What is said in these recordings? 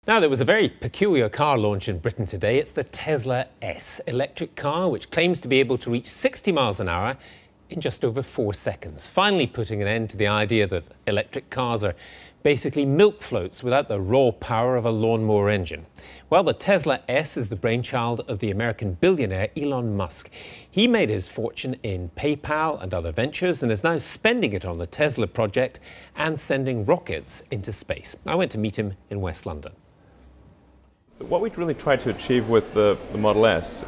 Now, there was a very peculiar car launch in Britain today. It's the Tesla S electric car, which claims to be able to reach 60 miles an hour in just over 4 seconds, finally putting an end to the idea that electric cars are basically milk floats without the raw power of a lawnmower engine. Well, the Tesla S is the brainchild of the American billionaire Elon Musk. He made his fortune in PayPal and other ventures and is now spending it on the Tesla project and sending rockets into space. I went to meet him in West London. What we really tried to achieve with the Model S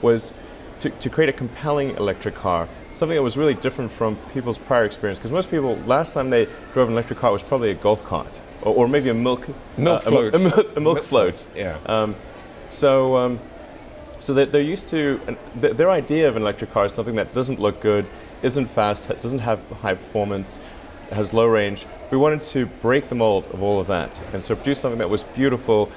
was to create a compelling electric car, something that was really different from people's prior experience. Because most people, last time they drove an electric car was probably a golf cart, or maybe a milk float. A milk float. Yeah. So they're used to, their idea of an electric car is something that doesn't look good, isn't fast, doesn't have high performance, has low range. We wanted to break the mold of all of that, and so produce something that was beautiful,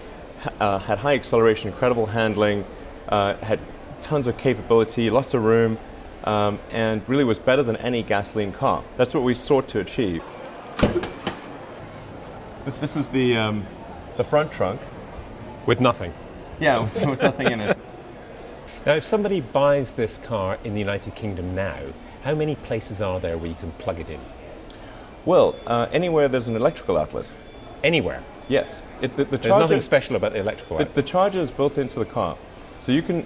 had high acceleration, incredible handling, had tons of capability, lots of room, and really was better than any gasoline car. That's what we sought to achieve. This is the front trunk. With nothing. Yeah, with nothing in it. Now, if somebody buys this car in the United Kingdom now, how many places are there where you can plug it in? Well, anywhere there's an electrical outlet. Anywhere? Yes. There's nothing special about the electrical outlet. The charger is built into the car, so you can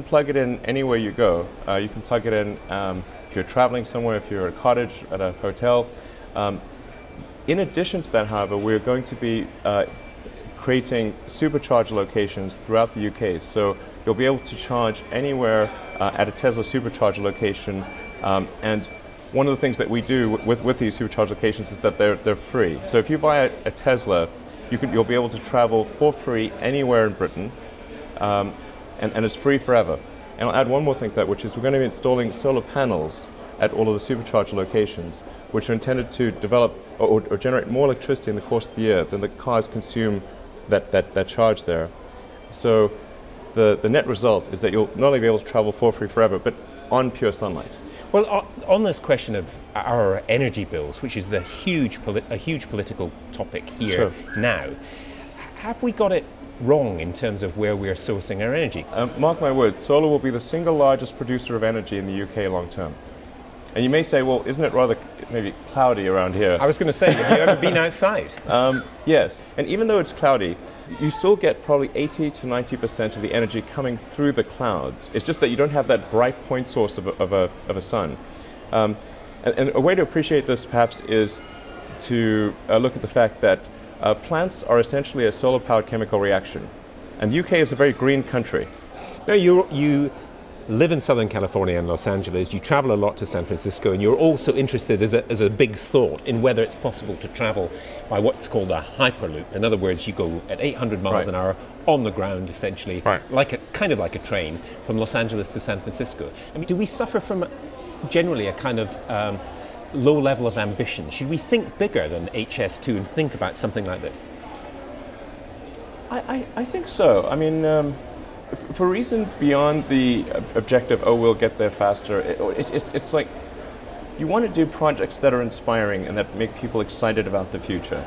plug it in anywhere you go. You can plug it in if you're traveling somewhere, if you're at a cottage, at a hotel. In addition to that, however, we're going to be creating supercharger locations throughout the UK. So you'll be able to charge anywhere at a Tesla supercharger location. And one of the things that we do with these supercharger locations is that they're free. So if you buy a Tesla, you'll be able to travel for free anywhere in Britain. And it's free forever. And I'll add one more thing to that, which is we're going to be installing solar panels at all of the supercharger locations, which are intended to develop or generate more electricity in the course of the year than the cars consume that charge there. So the net result is that you'll not only be able to travel for free forever, but on pure sunlight. Well, on this question of our energy bills, which is a huge political topic here now, have we got it wrong in terms of where we're sourcing our energy? Mark my words, solar will be the single largest producer of energy in the UK long term. And you may say, well, isn't it rather maybe cloudy around here? I was going to say, have you ever been outside? Yes, and even though it's cloudy, you still get probably 80 to 90% of the energy coming through the clouds. It's just that you don't have that bright point source of a sun. And a way to appreciate this perhaps is to look at the fact that plants are essentially a solar-powered chemical reaction. And the UK is a very green country. Now, you live in Southern California and Los Angeles, you travel a lot to San Francisco, and you're also interested as a big thought in whether it's possible to travel by what's called a hyperloop. In other words, you go at 800 miles an hour on the ground, essentially, kind of like a train, from Los Angeles to San Francisco. I mean, do we suffer from generally a kind of low level of ambition? Should we think bigger than HS2 and think about something like this? I think so. I mean, for reasons beyond the objective, oh, we'll get there faster, it's like you want to do projects that are inspiring and that make people excited about the future.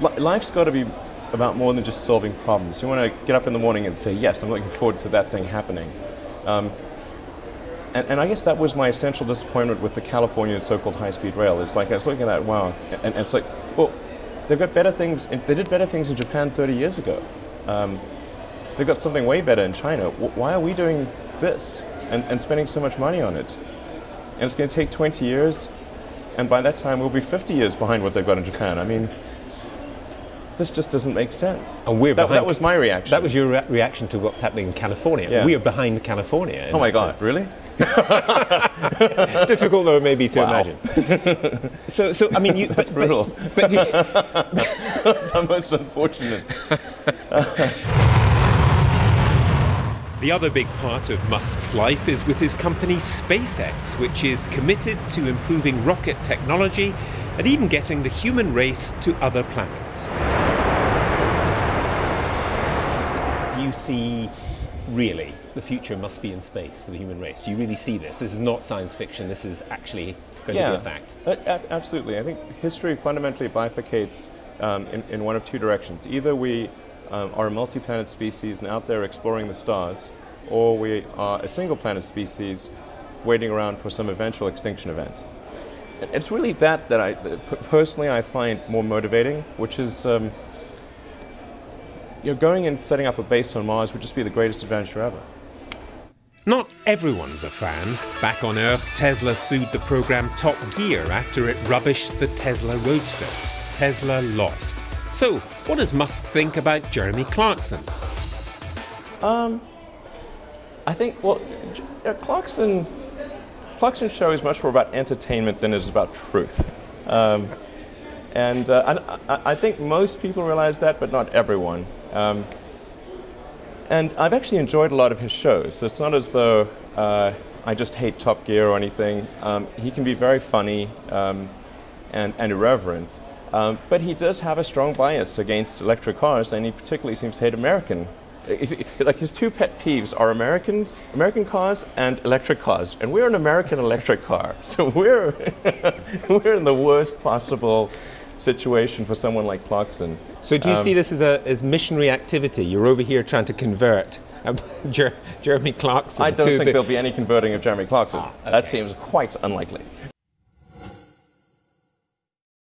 Life's got to be about more than just solving problems. You want to get up in the morning and say, yes, I'm looking forward to that thing happening. And I guess that was my essential disappointment with the California so-called high-speed rail. It's like I was looking at that, wow, and it's like, well, they've got better things. They did better things in Japan 30 years ago. They've got something way better in China. Why are we doing this and spending so much money on it? And it's going to take 20 years, and by that time we'll be 50 years behind what they've got in Japan. I mean, this just doesn't make sense. And we're behind. That was my reaction. That was your reaction to what's happening in California. Yeah. We're behind California. Oh my God, really? Difficult though, maybe, to imagine. So I mean, that's brutal. But that's most unfortunate. The other big part of Musk's life is with his company SpaceX, which is committed to improving rocket technology and even getting the human race to other planets. Do you see, really, the future must be in space for the human race? Do you really see this? This is not science fiction, this is actually going to be a fact. Absolutely. I think history fundamentally bifurcates in one of two directions. Either we are a multi-planet species and out there exploring the stars, or we are a single-planet species waiting around for some eventual extinction event. It's really that I personally I find more motivating, which is going and setting up a base on Mars would just be the greatest adventure ever. Not everyone's a fan. Back on Earth, Tesla sued the program Top Gear after it rubbished the Tesla Roadster. Tesla lost. So, what does Musk think about Jeremy Clarkson? I think, well, Clarkson's show is much more about entertainment than it is about truth. And I think most people realize that, but not everyone. And I've actually enjoyed a lot of his shows. So it's not as though I just hate Top Gear or anything. He can be very funny and irreverent. But he does have a strong bias against electric cars, and he particularly seems to hate American. Like his two pet peeves are American cars and electric cars, and we're an American electric car, so we're in the worst possible situation for someone like Clarkson. So do you see this as missionary activity? You're over here trying to convert Jeremy Clarkson. I don't think there'll be any converting of Jeremy Clarkson. Okay. That seems quite unlikely.